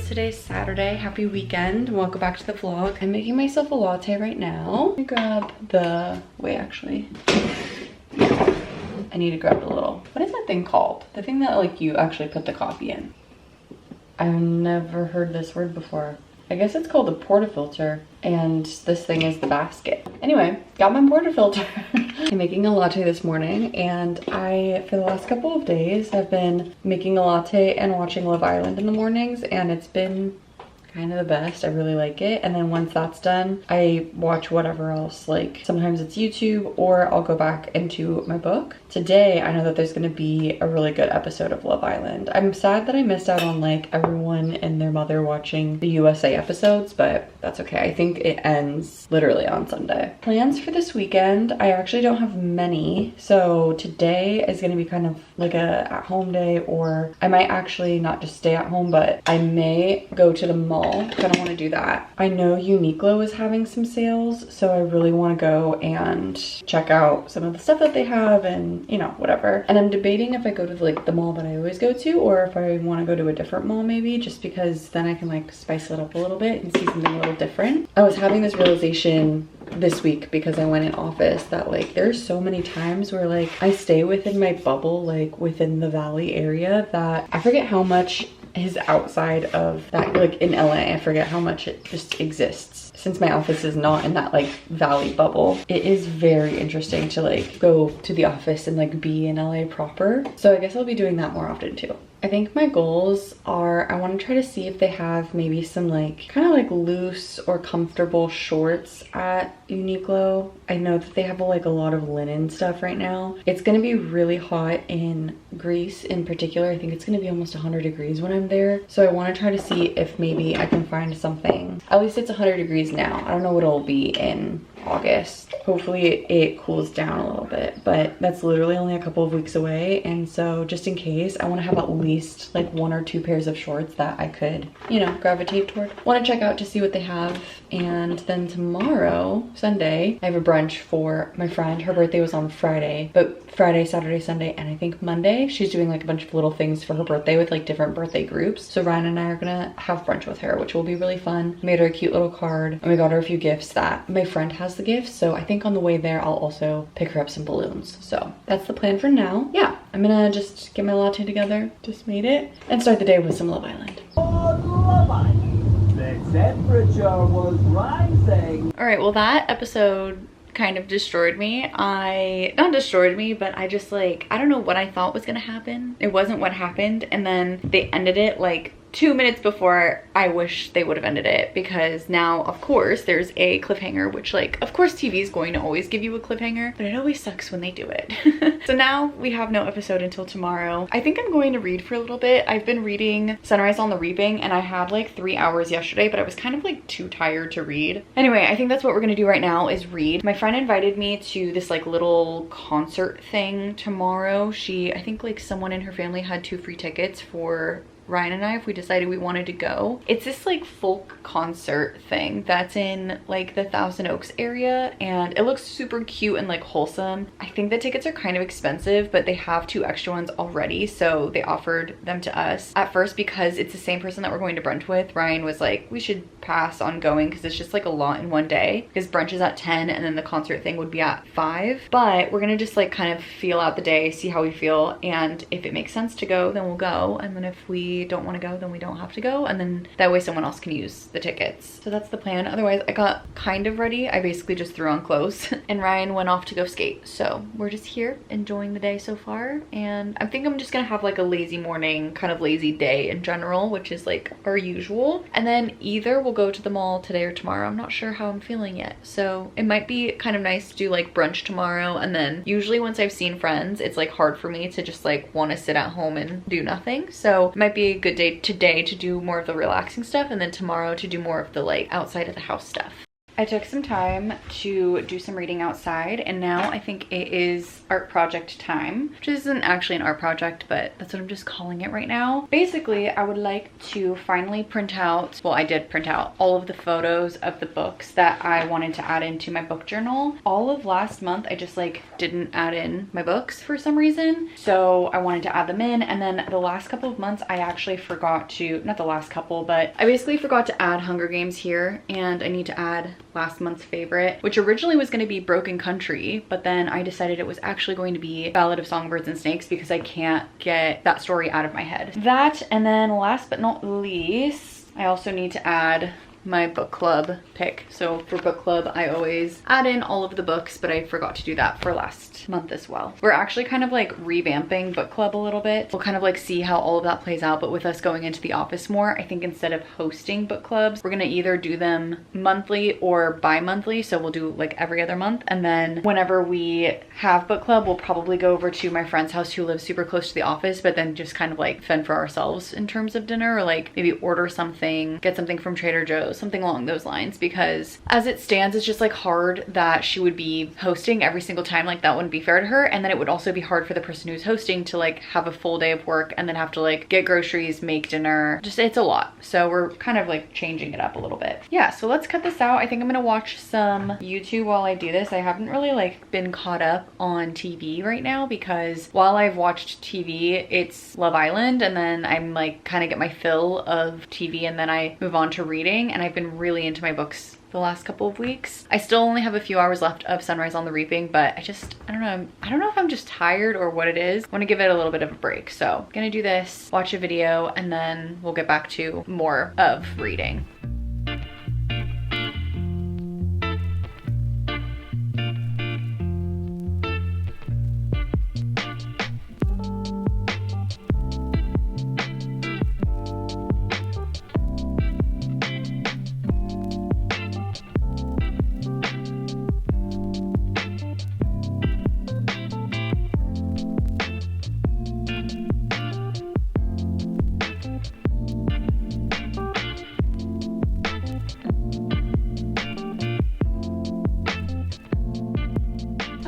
Today's Saturday. Happy weekend. Welcome back to the vlog. I'm making myself a latte right now. Let me grab the, wait, actually. I need to grab a little, what is that thing called? The thing that like you actually put the coffee in. I've never heard this word before. I guess it's called a portafilter, and this thing is the basket. Anyway, got my portafilter. I'm making a latte this morning, and for the last couple of days, I've been making a latte and watching Love Island in the mornings, and it's been kind of the best. I really like it. And then once that's done, I watch whatever else. Like sometimes it's YouTube, or I'll go back into my book. Today, I know that there's going to be a really good episode of Love Island. I'm sad that I missed out on like everyone and their mother watching the USA episodes, but that's okay. I think it ends literally on Sunday. Plans for this weekend, I actually don't have many. So today is going to be kind of like a at-home day, or I might actually not just stay at home, but I may go to the mall. I don't want to do that. I know Uniqlo is having some sales, so I really want to go and check out some of the stuff that they have and, you know, whatever. And I'm debating if I go to like the mall that I always go to, or if I want to go to a different mall maybe, just because then I can like spice it up a little bit and see something a little different. I was having this realization this week because I went in office that like there's so many times where like I stay within my bubble, like within the Valley area, that I forget how much is outside of that. Like in LA, I forget how much it just exists. Since my office is not in that like Valley bubble, it is very interesting to like go to the office and like be in LA proper. So I guess I'll be doing that more often too. I think my goals are, I want to try to see if they have maybe some like kind of like loose or comfortable shorts at Uniqlo. I know that they have like a lot of linen stuff right now. It's going to be really hot in Greece in particular. I think it's going to be almost 100 degrees when I'm there. So I want to try to see if maybe I can find something. At least it's 100 degrees now. I don't know what it'll be in August. Hopefully it cools down a little bit, but that's literally only a couple of weeks away. And so just in case, I want to have at least like 1 or 2 pairs of shorts that I could, you know, gravitate toward. Want to check out to see what they have. And then tomorrow, Sunday, I have a brunch for my friend. Her birthday was on Friday, but Friday, Saturday, Sunday, and I think Monday, she's doing like a bunch of little things for her birthday with like different birthday groups. So Ryan and I are gonna have brunch with her, which will be really fun. Made her a cute little card, and we got her a few gifts that my friend has the gifts. So I think on the way there, I'll also pick her up some balloons. So that's the plan for now. Yeah, I'm gonna just get my latte together, just made it, and start the day with some Love Island. The temperature was rising. All right, well that episode kind of destroyed me. Not destroyed me, but I just like, I don't know what I thought was gonna happen. It wasn't what happened, and then they ended it like 2 minutes before I wish they would have ended it, because now of course there's a cliffhanger, which like of course TV is going to always give you a cliffhanger, but it always sucks when they do it. So now we have no episode until tomorrow. I think I'm going to read for a little bit. I've been reading Sunrise on the Reaping, and I had like 3 hours yesterday, but I was kind of like too tired to read. Anyway, I think that's what we're gonna do right now, is read. My friend invited me to this like little concert thing tomorrow. I think like someone in her family had 2 free tickets for Ryan and I if we decided we wanted to go. It's this like folk concert thing that's in like the Thousand Oaks area, and it looks super cute and like wholesome. I think the tickets are kind of expensive, but they have 2 extra ones already, so they offered them to us. At first, because it's the same person that we're going to brunch with, Ryan was like, we should pass on going because it's just like a lot in one day, because brunch is at 10 and then the concert thing would be at 5. But we're gonna just like kind of feel out the day, see how we feel, and if it makes sense to go, then we'll go, and then if we don't want to go, then we don't have to go, and then that way someone else can use the tickets. So that's the plan. Otherwise, I got kind of ready. I basically just threw on clothes and Ryan went off to go skate. So we're just here enjoying the day so far, and I think I'm just gonna have like a lazy morning, kind of lazy day in general, which is like our usual. And then either we'll go to the mall today or tomorrow. I'm not sure how I'm feeling yet, so it might be kind of nice to do like brunch tomorrow, and then usually once I've seen friends, it's like hard for me to just like want to sit at home and do nothing. So it might be a good day today to do more of the relaxing stuff, and then tomorrow to do more of the like outside of the house stuff. I took some time to do some reading outside, and now I think it is art project time, which isn't actually an art project, but that's what I'm just calling it right now. Basically, I would like to finally print out, well, I did print out all of the photos of the books that I wanted to add into my book journal. All of last month, I just like didn't add in my books for some reason. So I wanted to add them in. And then the last couple of months, I actually forgot to, not the last couple, but I basically forgot to add Hunger Games here. And I need to add last month's favorite, which originally was going to be Broken Country, but then I decided it was actually going to be Ballad of Songbirds and Snakes because I can't get that story out of my head. That, and then last but not least, I also need to add my book club pick. So for book club, I always add in all of the books, but I forgot to do that for last month as well. We're actually kind of like revamping book club a little bit. We'll kind of like see how all of that plays out, but with us going into the office more, I think instead of hosting book clubs, we're gonna either do them monthly or bi-monthly. So we'll do like every other month. And then whenever we have book club, we'll probably go over to my friend's house who lives super close to the office, but then just kind of like fend for ourselves in terms of dinner, or like maybe order something, get something from Trader Joe's, something along those lines, because as it stands, it's just like hard that she would be hosting every single time. Like that wouldn't be fair to her. And then it would also be hard for the person who's hosting to like have a full day of work and then have to like get groceries, make dinner. Just, it's a lot. So we're kind of like changing it up a little bit. Yeah, so let's cut this out. I think I'm gonna watch some YouTube while I do this. I haven't really like been caught up on TV right now because while I've watched TV, it's Love Island, and then I'm like kind of get my fill of TV and then I move on to reading, and I've been really into my books the last couple of weeks. I still only have a few hours left of Sunrise on the Reaping, but I don't know. I don't know if I'm just tired or what it is. I want to give it a little bit of a break. So I'm gonna do this, watch a video, and then we'll get back to more of reading.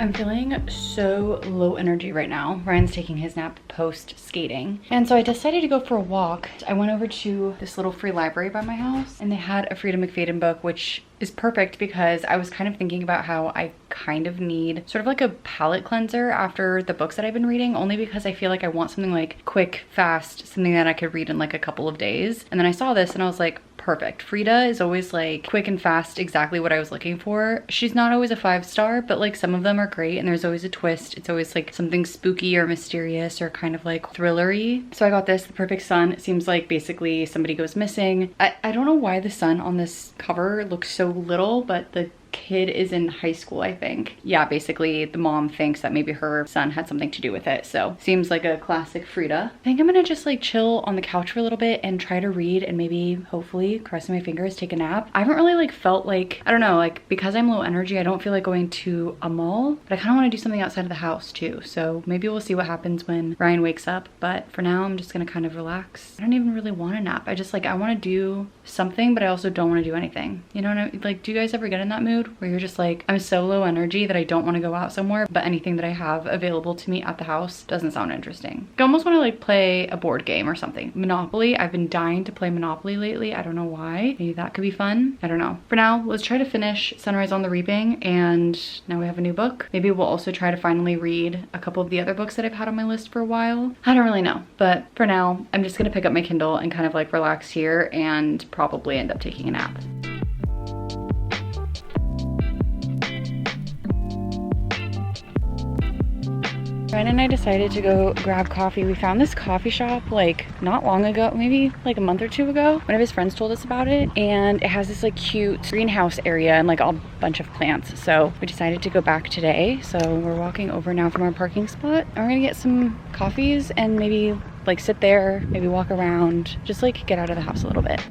I'm feeling so low energy right now. Ryan's taking his nap post skating. And so I decided to go for a walk. I went over to this little free library by my house and they had a Frida McFadden book, which is perfect because I was kind of thinking about how I kind of need sort of like a palate cleanser after the books that I've been reading, only because I feel like I want something like quick, fast, something that I could read in like a couple of days. And then I saw this and I was like, perfect. Frida is always like quick and fast, exactly what I was looking for. She's not always a 5-star, but like some of them are great and there's always a twist. It's always like something spooky or mysterious or kind of like thrillery. So I got this, The Perfect Son. It seems like basically somebody goes missing. I don't know why the son on this cover looks so little, but the kid is in high school, I think. Yeah, basically the mom thinks that maybe her son had something to do with it. So seems like a classic Frida. I think I'm gonna just like chill on the couch for a little bit and try to read and maybe hopefully, crossing my fingers, take a nap. I haven't really like felt like, I don't know, like because I'm low energy, I don't feel like going to a mall, but I kind of want to do something outside of the house too. So maybe we'll see what happens when Ryan wakes up. But for now, I'm just gonna kind of relax. I don't even really want a nap. I just like, I want to do something, but I also don't want to do anything. You know what I mean? Like, do you guys ever get in that mood where you're just like, I'm so low energy that I don't want to go out somewhere, but anything that I have available to me at the house doesn't sound interesting? I almost want to like play a board game or something. Monopoly. I've been dying to play Monopoly lately. I don't know why. Maybe that could be fun. I don't know. For now, let's try to finish Sunrise on the Reaping, and now we have a new book. Maybe we'll also try to finally read a couple of the other books that I've had on my list for a while. I don't really know, but for now, I'm just gonna pick up my Kindle and kind of like relax here and probably end up taking a nap. Ryan and I decided to go grab coffee. We found this coffee shop like not long ago, maybe like a month or two ago. One of his friends told us about it, and it has this like cute greenhouse area and like a bunch of plants. So we decided to go back today. So we're walking over now from our parking spot, and we're gonna get some coffees and maybe like sit there, maybe walk around, just like get out of the house a little bit.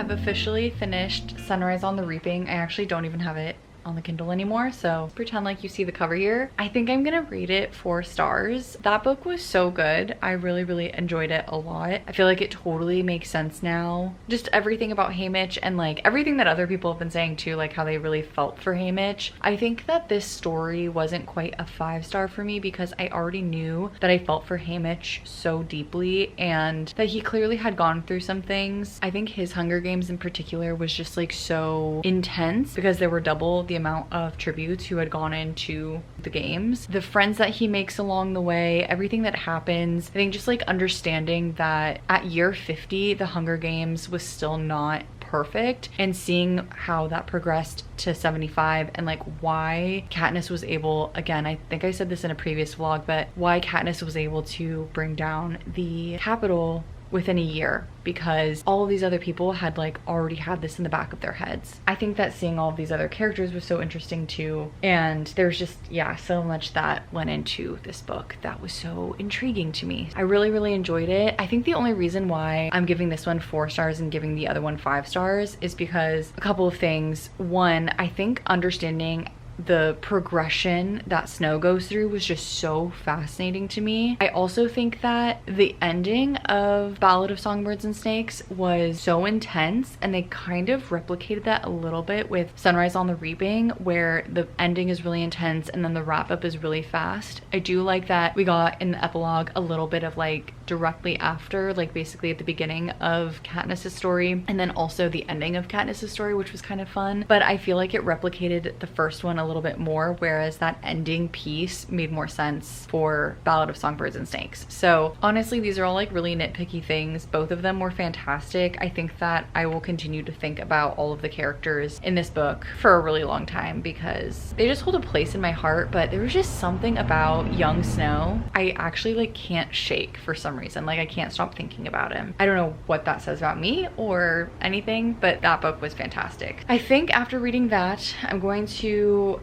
have officially finished Sunrise on the Reaping. I actually don't even have it on the Kindle anymore, so pretend like you see the cover here. I think I'm gonna rate it 4 stars. That book was so good. I really enjoyed it a lot. I feel like it totally makes sense now. Just everything about Haymitch and like everything that other people have been saying too, like how they really felt for Haymitch. I think that this story wasn't quite a 5-star for me because I already knew that I felt for Haymitch so deeply and that he clearly had gone through some things. I think his Hunger Games in particular was just like so intense because there were double the amount of tributes who had gone into the games. The friends that he makes along the way, everything that happens. I think just like understanding that at year 50, the Hunger Games was still not perfect, and seeing how that progressed to 75 and like why Katniss was able, again, I think I said this in a previous vlog, but why Katniss was able to bring down the Capitol within a year, because all of these other people had like already had this in the back of their heads. I think that seeing all of these other characters was so interesting too, and there's just, yeah, so much that went into this book that was so intriguing to me. I really enjoyed it. I think the only reason why I'm giving this one 4 stars and giving the other one 5 stars is because a couple of things. One, I think understanding the progression that Snow goes through was just so fascinating to me. I also think that the ending of Ballad of Songbirds and Snakes was so intense, and they kind of replicated that a little bit with Sunrise on the Reaping, where the ending is really intense and then the wrap up is really fast. I do like that we got in the epilogue a little bit of like directly after, like basically at the beginning of Katniss's story, and then also the ending of Katniss's story, which was kind of fun. But I feel like it replicated the first one a little bit more, whereas that ending piece made more sense for Ballad of Songbirds and Snakes. So honestly, these are all like really nitpicky things. Both of them were fantastic. I think that I will continue to think about all of the characters in this book for a really long time because they just hold a place in my heart. But there was just something about young Snow I actually like can't shake for some reason. Like I can't stop thinking about him. I don't know what that says about me or anything, but that book was fantastic. I think after reading that, I'm going to,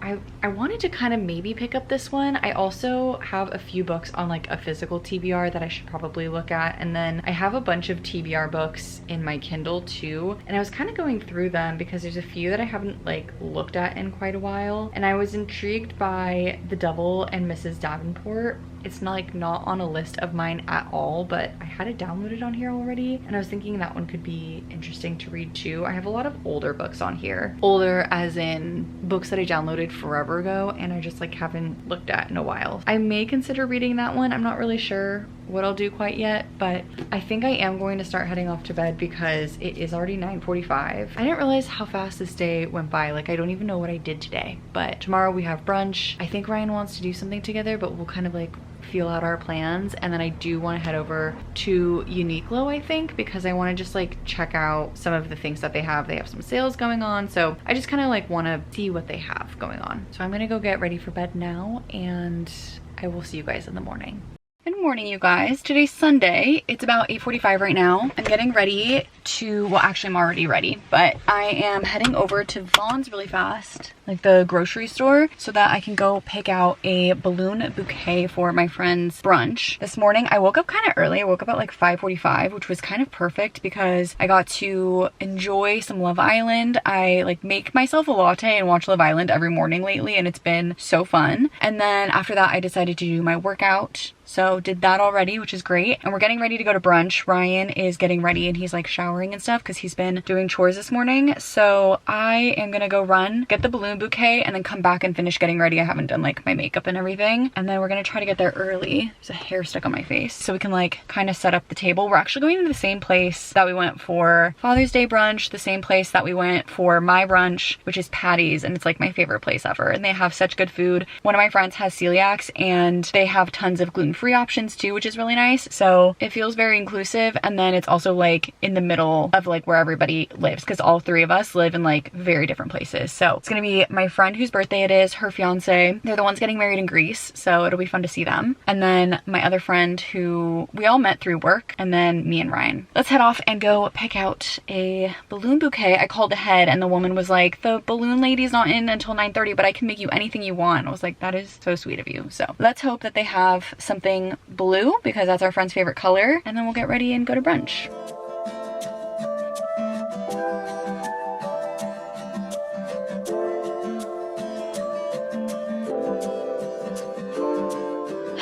I wanted to kind of maybe pick up this one. I also have a few books on like a physical TBR that I should probably look at, and then I have a bunch of TBR books in my Kindle too, and I was kind of going through them because there's a few that I haven't like looked at in quite a while, and I was intrigued by The Devil and Mrs. Davenport. It's not on a list of mine at all, but I had it downloaded on here already, and I was thinking that one could be interesting to read too. I have a lot of older books on here. Older as in books that I downloaded forever ago and I just like haven't looked at in a while. I may consider reading that one. I'm not really sure what I'll do quite yet, but I think I am going to start heading off to bed because it is already 9:45. I didn't realize how fast this day went by. Like I don't even know what I did today, but tomorrow we have brunch. I think Ryan wants to do something together, but we'll kind of like feel out our plans. And then I do want to head over to Uniqlo, I think, because I want to just like check out some of the things that they have. They have some sales going on, so I just kind of like want to see what they have going on. So I'm gonna go get ready for bed now, and I will see you guys in the morning. Good morning, you guys. Today's Sunday. It's about 8:45 right now. I'm getting ready to, well, actually I'm already ready, but I am heading over to Vaughn's really fast, like the grocery store, so that I can go pick out a balloon bouquet for my friend's brunch. This morning I woke up kind of early. I woke up at like 5:45, which was kind of perfect because I got to enjoy some Love Island. I like make myself a latte and watch Love Island every morning lately, and it's been so fun. And then after that I decided to do my workout. So did that already, which is great. And we're getting ready to go to brunch. Ryan is getting ready and he's like showering and stuff because he's been doing chores this morning. So I am gonna go run, get the balloon bouquet, and then come back and finish getting ready. I haven't done like my makeup and everything. And then we're gonna try to get there early. There's a hair stuck on my face. So we can like kind of set up the table. We're actually going to the same place that we went for Father's Day brunch, the same place that we went for my brunch, which is Patty's. And it's like my favorite place ever. And they have such good food. One of my friends has celiacs and they have tons of gluten-free options too, which is really nice. So it feels very inclusive, and then it's also like in the middle of like where everybody lives, because all three of us live in like very different places. So it's gonna be my friend whose birthday it is, her fiance. They're the ones getting married in Greece, so it'll be fun to see them. And then my other friend who we all met through work, and then me and Ryan. Let's head off and go pick out a balloon bouquet. I called ahead and the woman was like, the balloon lady's not in until 9:30, but I can make you anything you want. I was like, that is so sweet of you. So let's hope that they have something blue because that's our friend's favorite color, and then we'll get ready and go to brunch.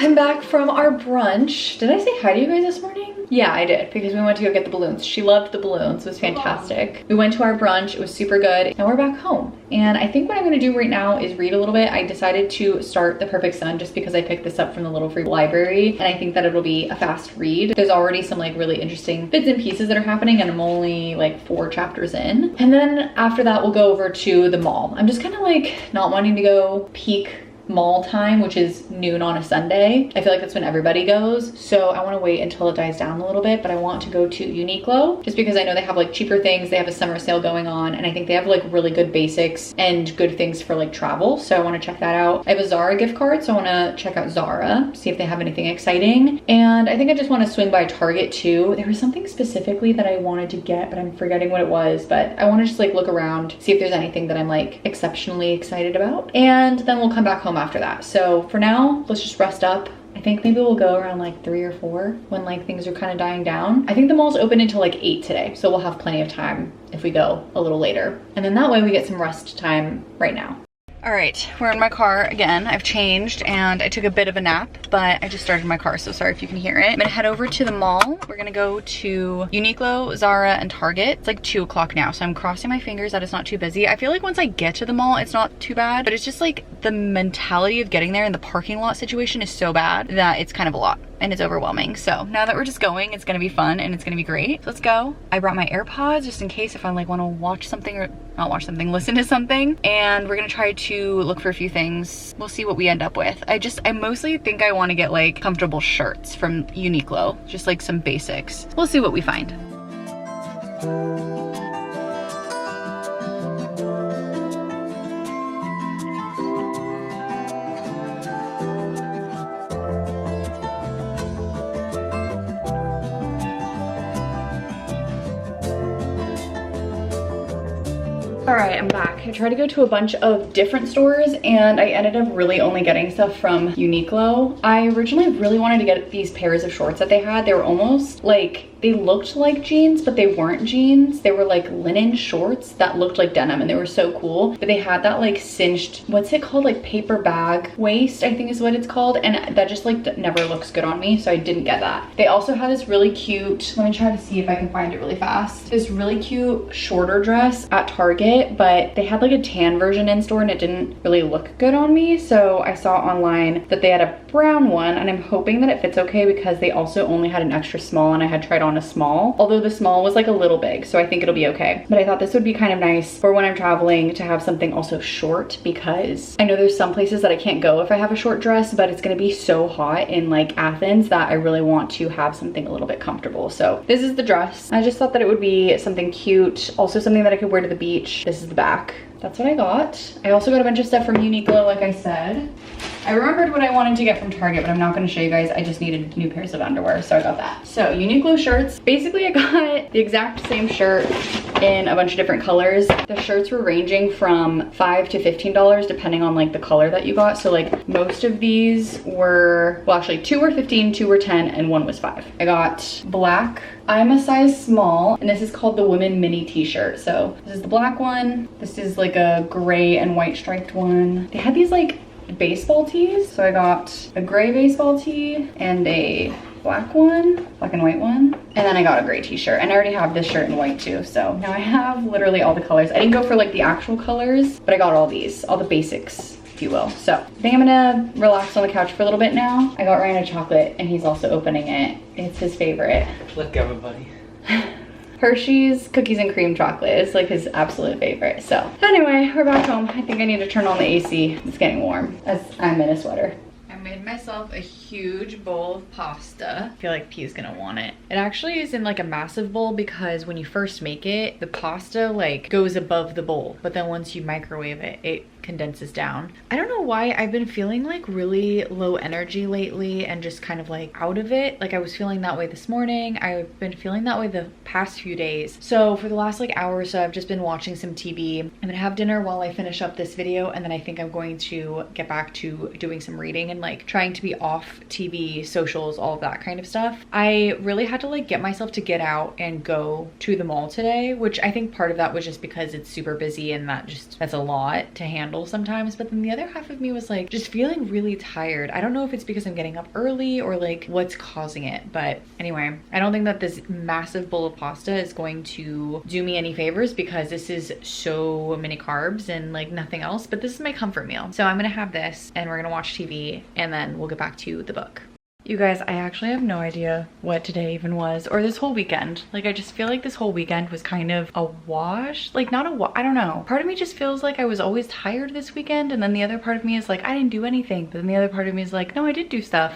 I'm back from our brunch. Did I say hi to you guys this morning? Yeah, I did, because we went to go get the balloons. She loved the balloons. It was fantastic. We went to our brunch. It was super good. Now we're back home. And I think what I'm gonna do right now is read a little bit. I decided to start The Perfect Sun just because I picked this up from the Little Free Library, and I think that it'll be a fast read. There's already some like really interesting bits and pieces that are happening, and I'm only like 4 chapters in. And then after that, we'll go over to the mall. I'm just kind of like not wanting to go peak mall time, which is noon on a Sunday. I feel like that's when everybody goes. So I want to wait until it dies down a little bit, but I want to go to Uniqlo just because I know they have like cheaper things. They have a summer sale going on, and I think they have like really good basics and good things for like travel. So I want to check that out. I have a Zara gift card, so I want to check out Zara, see if they have anything exciting. And I think I just want to swing by Target too. There was something specifically that I wanted to get, but I'm forgetting what it was. But I want to just like look around, see if there's anything that I'm like exceptionally excited about. And then we'll come back home after that. So for now, let's just rest up. I think maybe we'll go around like 3 or 4 when like things are kind of dying down. I think the mall's open until like 8 today, so we'll have plenty of time if we go a little later. And then that way we get some rest time right now. All right, we're in my car again. I've changed and I took a bit of a nap, but I just started my car, so sorry if you can hear it. I'm gonna head over to the mall. We're gonna go to Uniqlo, Zara, and Target. It's like 2 o'clock now, so I'm crossing my fingers that it's not too busy. I feel like once I get to the mall, it's not too bad, but it's just like the mentality of getting there and the parking lot situation is so bad that it's kind of a lot and it's overwhelming. So now that we're just going, it's gonna be fun and it's gonna be great. So let's go. I brought my AirPods just in case if I like wanna watch something or not watch something, listen to something. And we're gonna try to look for a few things. We'll see what we end up with. I mostly think I wanna get like comfortable shirts from Uniqlo, just like some basics. We'll see what we find. All right, I'm back. I tried to go to a bunch of different stores and I ended up really only getting stuff from Uniqlo. I originally really wanted to get these pairs of shorts that they had. They were almost like, they looked like jeans, but they weren't jeans. They were like linen shorts that looked like denim and they were so cool. But they had that like cinched, what's it called? Like paper bag waist, I think is what it's called. And that just like never looks good on me, so I didn't get that. They also had this really cute, let me try to see if I can find it really fast. This really cute shorter dress at Target, but they had like a tan version in store and it didn't really look good on me. So I saw online that they had a brown one and I'm hoping that it fits okay because they also only had an extra small and I had tried on a small, although the small was like a little big, so I think it'll be okay. But I thought this would be kind of nice for when I'm traveling to have something also short, because I know there's some places that I can't go if I have a short dress, but it's gonna be so hot in like Athens that I really want to have something a little bit comfortable. So this is the dress. I just thought that it would be something cute, also something that I could wear to the beach. This is the back. That's what I got. I also got a bunch of stuff from Uniqlo, like I said. I remembered what I wanted to get from Target, but I'm not gonna show you guys. I just needed new pairs of underwear, so I got that. So Uniqlo shirts. Basically, I got the exact same shirt in a bunch of different colors. The shirts were ranging from $5 to $15 depending on like the color that you got. So like most of these were, well actually 2 were 15, 2 were 10, and 1 was 5. I got black. I'm a size small, and this is called the Women Mini T-shirt. So this is the black one. This is like a gray and white striped one. They had these like baseball tees. So I got a gray baseball tee and a black one, black and white one. And then I got a gray t-shirt, and I already have this shirt in white too. So now I have literally all the colors. I didn't go for like the actual colors, but I got all these, all the basics, if you will. So I think I'm gonna relax on the couch for a little bit now. I got Ryan a chocolate and he's also opening it. It's his favorite. Look, everybody. Hershey's cookies and cream chocolate is like his absolute favorite. So anyway, we're back home. I think I need to turn on the AC. It's getting warm as I'm in a sweater. I made myself a huge bowl of pasta. I feel like P's gonna want it. It actually is in like a massive bowl because when you first make it, the pasta like goes above the bowl, but then once you microwave it, it condenses down. I don't know why I've been feeling like really low energy lately and just kind of like out of it. Like I was feeling that way this morning. I've been feeling that way the past few days. So for the last like hour or so, I've just been watching some TV. I'm gonna have dinner while I finish up this video, and then I think I'm going to get back to doing some reading and like trying to be off TV, socials, all of that kind of stuff. I really had to like get myself to get out and go to the mall today, which I think part of that was just because it's super busy and that's a lot to handle. handle sometimes, but then the other half of me was like just feeling really tired. I don't know if it's because I'm getting up early or like what's causing it, but anyway, I don't think that this massive bowl of pasta is going to do me any favors because this is so many carbs and like nothing else, but this is my comfort meal. So I'm gonna have this and we're gonna watch TV and then we'll get back to the book. You guys, I actually have no idea what today even was, or this whole weekend. Like, I just feel like this whole weekend was kind of a wash. Like, not a wash, I don't know. Part of me just feels like I was always tired this weekend, and then the other part of me is like, I didn't do anything. But then the other part of me is like, no, I did do stuff.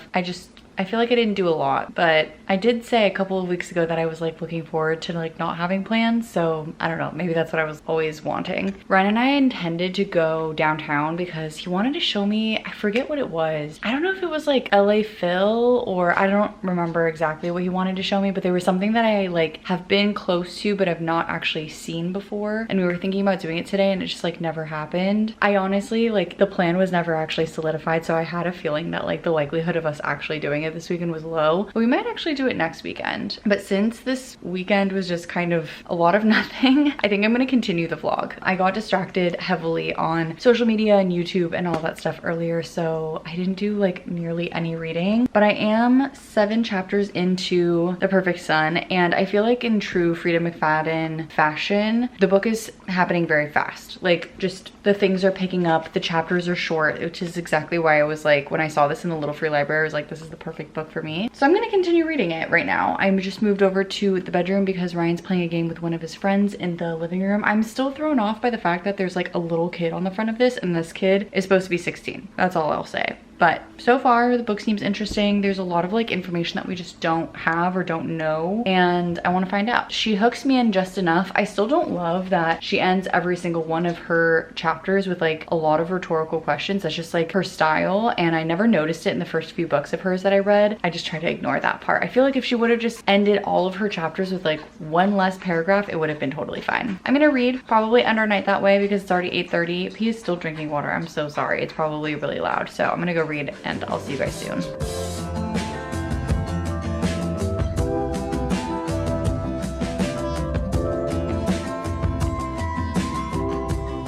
I feel like I didn't do a lot, but I did say a couple of weeks ago that I was like looking forward to like not having plans. So I don't know, maybe that's what I was always wanting. Ryan and I intended to go downtown because he wanted to show me, I forget what it was. I don't know if it was like LA Phil or I don't remember exactly what he wanted to show me, but there was something that I like have been close to but have not actually seen before. And we were thinking about doing it today and it just like never happened. I honestly, like the plan was never actually solidified. So I had a feeling that like the likelihood of us actually doing it this weekend was low, but we might actually do it next weekend. But since this weekend was just kind of a lot of nothing, I think I'm gonna continue the vlog. I got distracted heavily on social media and YouTube and all that stuff earlier, so I didn't do like nearly any reading, but I am 7 chapters into The Perfect Son, and I feel like in true Frida McFadden fashion, the book is happening very fast. Like just the things are picking up, the chapters are short, which is exactly why I was like, when I saw this in the Little Free Library, I was like, this is the perfect book for me. So I'm gonna continue reading it right now. I'm just moved over to the bedroom because Ryan's playing a game with one of his friends in the living room. I'm still thrown off by the fact that there's like a little kid on the front of this, and this kid is supposed to be 16. That's all I'll say. But so far the book seems interesting. There's a lot of like information that we just don't have or don't know, and I want to find out. She hooks me in just enough. I still don't love that she ends every single one of her chapters with like a lot of rhetorical questions. That's just like her style, and I never noticed it in the first few books of hers that I read. I just try to ignore that part. I feel like if she would have just ended all of her chapters with like one less paragraph, it would have been totally fine. I'm gonna read, probably end our night that way because it's already 8:30. He is still drinking water. I'm so sorry. It's probably really loud, so I'm gonna go read and I'll see you guys soon.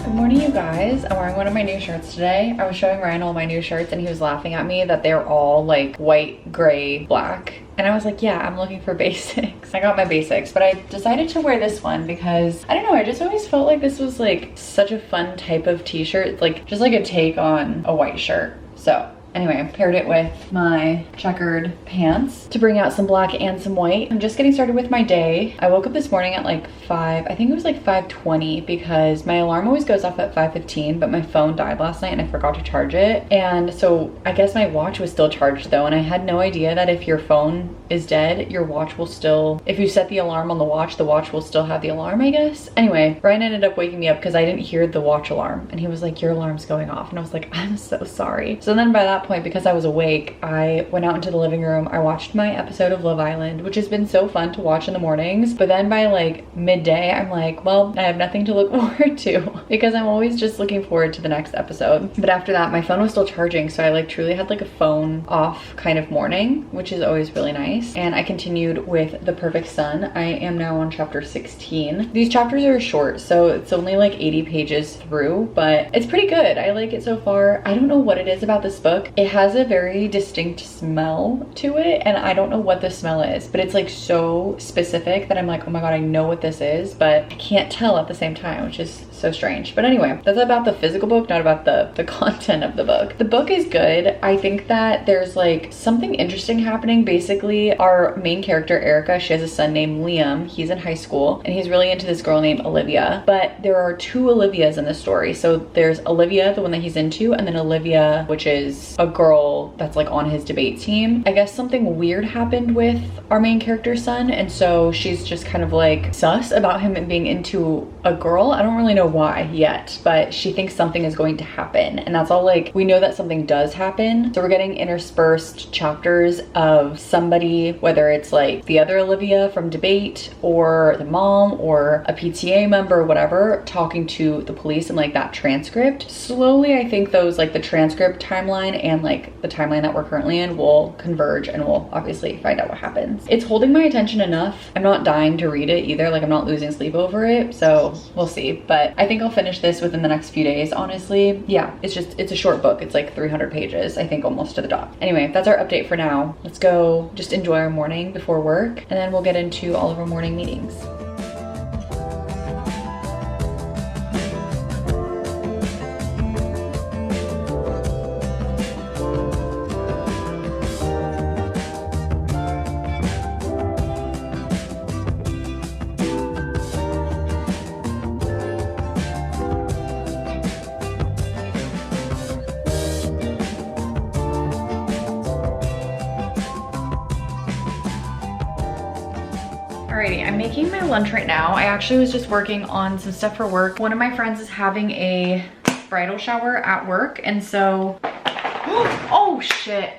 Good morning, you guys. I'm wearing one of my new shirts today. I was showing Ryan all my new shirts and he was laughing at me that they're all like white, gray, black. And I was like, yeah, I'm looking for basics. I got my basics, but I decided to wear this one because I don't know, I just always felt like this was like such a fun type of t-shirt, like just like a take on a white shirt. So anyway, I paired it with my checkered pants to bring out some black and some white. I'm just getting started with my day. I woke up this morning at like 5, I think it was like 5:20 because my alarm always goes off at 5:15, but my phone died last night and I forgot to charge it. And so I guess my watch was still charged though, and I had no idea that if your phone is dead, your watch will still, if you set the alarm on the watch will still have the alarm, I guess. Anyway, Ryan ended up waking me up because I didn't hear the watch alarm, and he was like, your alarm's going off. And I was like, I'm so sorry. So then by that point, because I was awake, I went out into the living room. I watched my episode of Love Island, which has been so fun to watch in the mornings. But then by like midday, I'm like, well, I have nothing to look forward to because I'm always just looking forward to the next episode. But after that, my phone was still charging. So I like truly had like a phone off kind of morning, which is always really nice. And I continued with The Perfect Son. I am now on chapter 16. These chapters are short, so it's only like 80 pages through, but it's pretty good. I like it so far. I don't know what it is about this book. It has a very distinct smell to it, and I don't know what the smell is, but it's like so specific that I'm like, oh my god, I know what this is, but I can't tell at the same time, which is so strange. But anyway, that's about the physical book, not about the content of the book. The book is good. I think that there's like something interesting happening. Basically, our main character, Erica, she has a son named Liam. He's in high school and he's really into this girl named Olivia, but there are 2 Olivias in the story. So there's Olivia, the one that he's into, and then Olivia, which is a girl that's like on his debate team. I guess something weird happened with our main character's son, and so she's just kind of like sus about him being into a girl. I don't really know why yet, but she thinks something is going to happen, and that's all. Like, we know that something does happen, so we're getting interspersed chapters of somebody, whether it's like the other Olivia from debate or the mom or a PTA member or whatever, talking to the police, and like that transcript. Slowly, I think those, like the transcript timeline and like the timeline that we're currently in, will converge, and we'll obviously find out what happens. It's holding my attention enough. I'm not dying to read it either. Like, I'm not losing sleep over it, so we'll see. But I think I'll finish this within the next few days, honestly. Yeah, it's a short book. It's like 300 pages, I think, almost to the dot. Anyway, that's our update for now. Let's go just enjoy our morning before work, and then we'll get into all of our morning meetings. Alrighty, I'm making my lunch right now. I actually was just working on some stuff for work. One of my friends is having a bridal shower at work, and so, oh shit.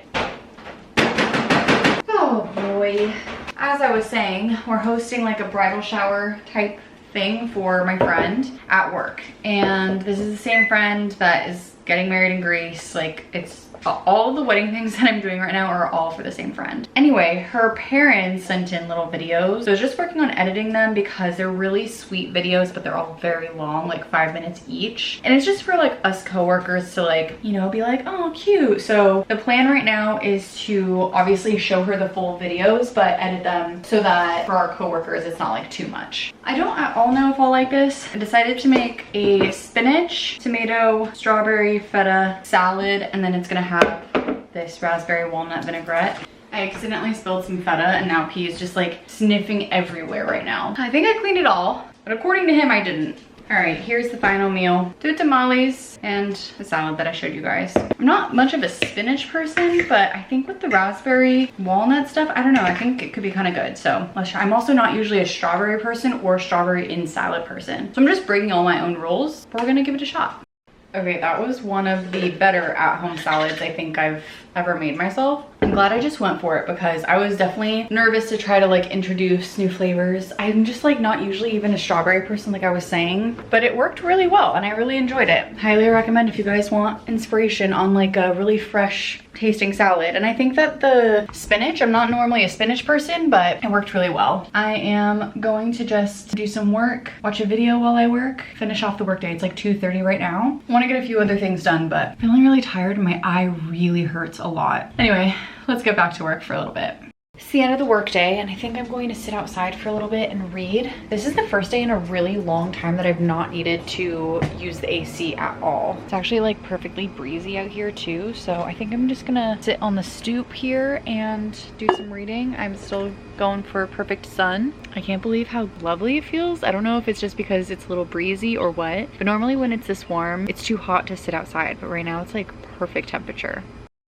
Oh boy. As I was saying, we're hosting like a bridal shower type thing for my friend at work. And this is the same friend that is getting married in Greece. Like, it's all the wedding things that I'm doing right now are all for the same friend. Anyway, her parents sent in little videos. So I was just working on editing them because they're really sweet videos, but they're all very long, like 5 minutes each. And it's just for like us coworkers to like, you know, be like, oh, cute. So the plan right now is to obviously show her the full videos, but edit them so that for our coworkers, it's not like too much. I don't at all know if I'll like this. I decided to make a spinach, tomato, strawberry, feta salad, and then it's gonna have this raspberry walnut vinaigrette. I accidentally spilled some feta and now P is just like sniffing everywhere right now. I think I cleaned it all, but according to him, I didn't. All right, here's the final meal. 2 tamales and the salad that I showed you guys. I'm not much of a spinach person, but I think with the raspberry walnut stuff, I don't know, I think it could be kind of good. So let's try. I'm also not usually a strawberry person or strawberry in salad person. So I'm just breaking all my own rules, but we're gonna give it a shot. Okay, that was one of the better at-home salads I think I've ever made myself. I'm glad I just went for it because I was definitely nervous to try to like introduce new flavors. I'm just like not usually even a strawberry person like I was saying, but it worked really well and I really enjoyed it. Highly recommend if you guys want inspiration on like a really fresh tasting salad. And I think that the spinach, I'm not normally a spinach person, but it worked really well. I am going to just do some work, watch a video while I work, finish off the workday. It's like 2:30 right now. I want to get a few other things done, but I'm feeling really tired and my eye really hurts a lot. Anyway, let's get back to work for a little bit. It's the end of the workday and I think I'm going to sit outside for a little bit and read. This is the first day in a really long time that I've not needed to use the AC at all. It's actually like perfectly breezy out here too, so I think I'm just gonna sit on the stoop here and do some reading. I'm still going for perfect sun. I can't believe how lovely it feels. I don't know if it's just because it's a little breezy or what, but normally when it's this warm, it's too hot to sit outside, but right now it's like perfect temperature.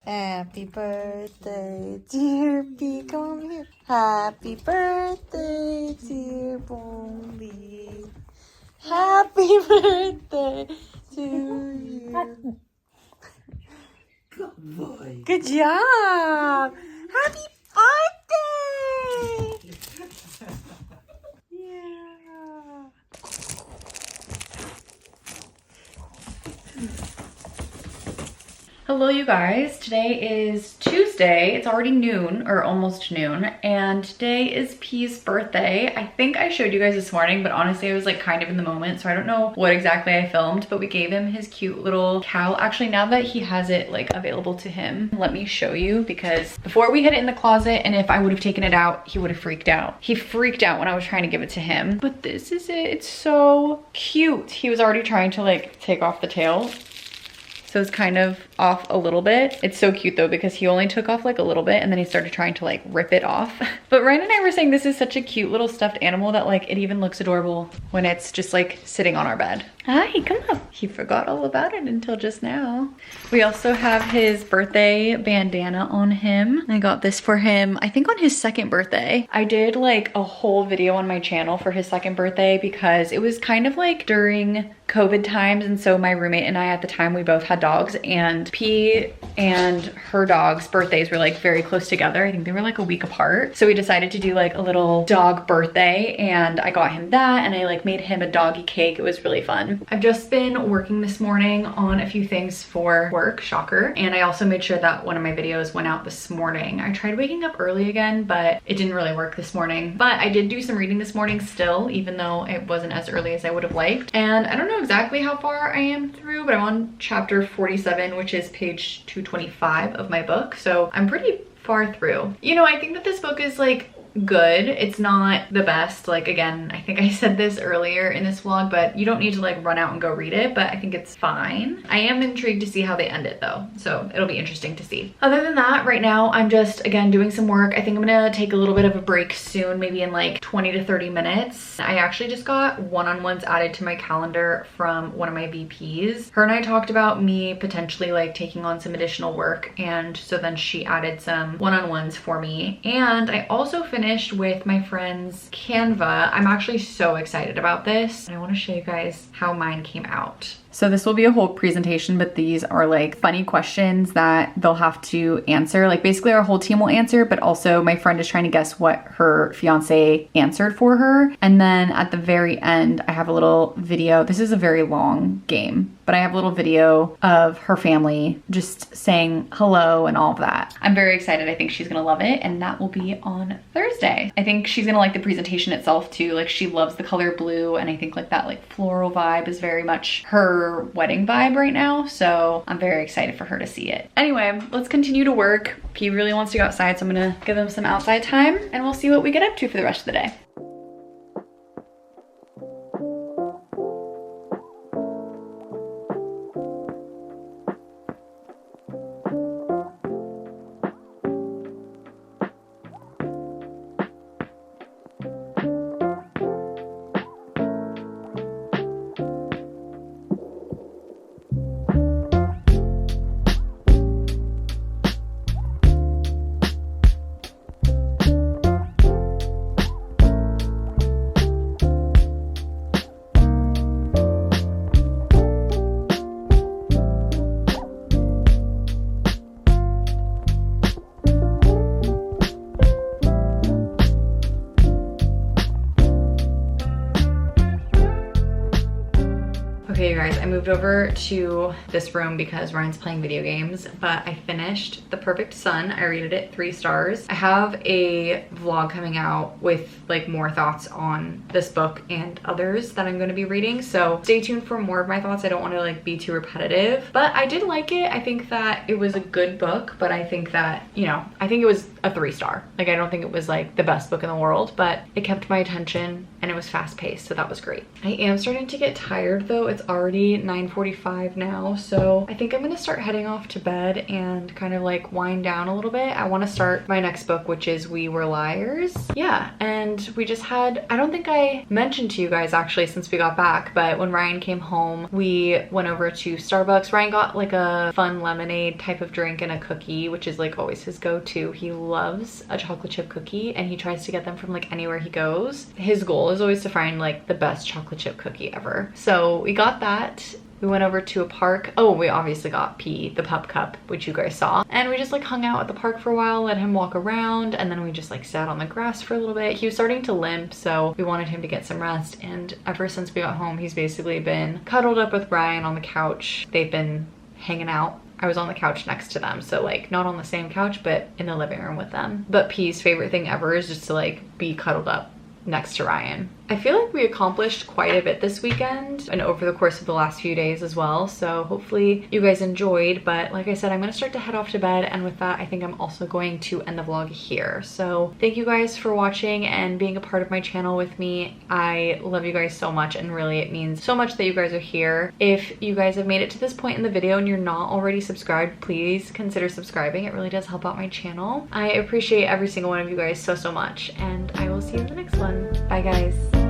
Happy birthday, dear B. Come here. Happy birthday, dear Bombi. Happy birthday to you. Good boy. Good job. Happy birthday. Yeah. Hello you guys, today is Tuesday. It's already noon or almost noon and today is P's birthday. I think I showed you guys this morning, but honestly I was like kind of in the moment, so I don't know what exactly I filmed, but we gave him his cute little cowl. Actually, now that he has it like available to him, let me show you, because before we hid it in the closet and if I would have taken it out, he would have freaked out. He freaked out when I was trying to give it to him, but this is it. It's so cute. He was already trying to like take off the tail. So it's kind of off a little bit. It's so cute though, because he only took off like a little bit and then he started trying to like rip it off. But Ryan and I were saying this is such a cute little stuffed animal that like it even looks adorable when it's just like sitting on our bed. Hi, come up. He forgot all about it until just now. We also have his birthday bandana on him. I got this for him, I think on his 2nd birthday. I did like a whole video on my channel for his 2nd birthday because it was kind of like during COVID times, and so my roommate and I at the time, we both had dogs, and P and her dog's birthdays were like very close together. I think they were like a week apart. So we decided to do like a little dog birthday, and I got him that and I like made him a doggy cake. It was really fun. fun. I've just been working this morning on a few things for work, shocker. And I also made sure that one of my videos went out this morning. I tried waking up early again, but it didn't really work this morning. But I did do some reading this morning still, even though it wasn't as early as I would have liked. And I don't know exactly how far I am through, but I'm on chapter 47, which is page 225 of my book. So I'm pretty far through. You know, I think that this book is like good. It's not the best. Like, again, I think I said this earlier in this vlog, but you don't need to like run out and go read it, but I think it's fine. I am intrigued to see how they end it though, so it'll be interesting to see. Other than that, right now I'm just, again, doing some work. I think I'm gonna take a little bit of a break soon, maybe in like 20 to 30 minutes. I actually just got one-on-ones added to my calendar from one of my VPs. Her and I talked about me potentially like taking on some additional work, and so then she added some one-on-ones for me. And I also finished with my friend's Canva. I'm actually so excited about this, and I want to show you guys how mine came out. So this will be a whole presentation, but these are like funny questions that they'll have to answer. Like basically our whole team will answer, but also my friend is trying to guess what her fiance answered for her. And then at the very end, I have a little video. This is a very long game, but I have a little video of her family just saying hello and all of that. I'm very excited. I think she's gonna love it, and that will be on Thursday. I think she's gonna like the presentation itself too. Like, she loves the color blue, and I think like that like floral vibe is very much her wedding vibe right now, so I'm very excited for her to see it. Anyway, let's continue to work. P really wants to go outside, so I'm gonna give him some outside time, and we'll see what we get up to for the rest of the day. Okay, you guys, I moved over to this room because Ryan's playing video games, but I finished The Perfect Son. I rated it 3 stars. I have a vlog coming out with like more thoughts on this book and others that I'm going to be reading, so stay tuned for more of my thoughts. I don't want to like be too repetitive, but I did like it. I think that it was a good book, but I think that, you know, I think it was a 3-star. Like, I don't think it was like the best book in the world, but it kept my attention and it was fast paced, so that was great. I am starting to get tired though. It's already 9:45 now, so I think I'm gonna start heading off to bed and kind of like wind down a little bit. I want to start my next book, which is We Were Liars. Yeah, and we just had, I don't think I mentioned to you guys actually since we got back, but when Ryan came home, we went over to Starbucks. Ryan got like a fun lemonade type of drink and a cookie, which is like always his go-to. He loves a chocolate chip cookie and he tries to get them from like anywhere he goes. His goal is always to find like the best chocolate chip cookie ever. So we got that. We went over to a park. Oh, we obviously got P, the pup cup, which you guys saw. And we just like hung out at the park for a while, let him walk around, and then we just like sat on the grass for a little bit. He was starting to limp, so we wanted him to get some rest. And ever since we got home, he's basically been cuddled up with Brian on the couch. They've been hanging out. I was on the couch next to them, so like not on the same couch, but in the living room with them. But P's favorite thing ever is just to like be cuddled up next to Ryan. I feel like we accomplished quite a bit this weekend and over the course of the last few days as well, so hopefully you guys enjoyed. But like I said, I'm gonna start to head off to bed, and with that I think I'm also going to end the vlog here. So thank you guys for watching and being a part of my channel with me. I love you guys so much, and really it means so much that you guys are here. If you guys have made it to this point in the video and you're not already subscribed, please consider subscribing. It really does help out my channel. I appreciate every single one of you guys so much, and I will see you in the next one. Bye guys.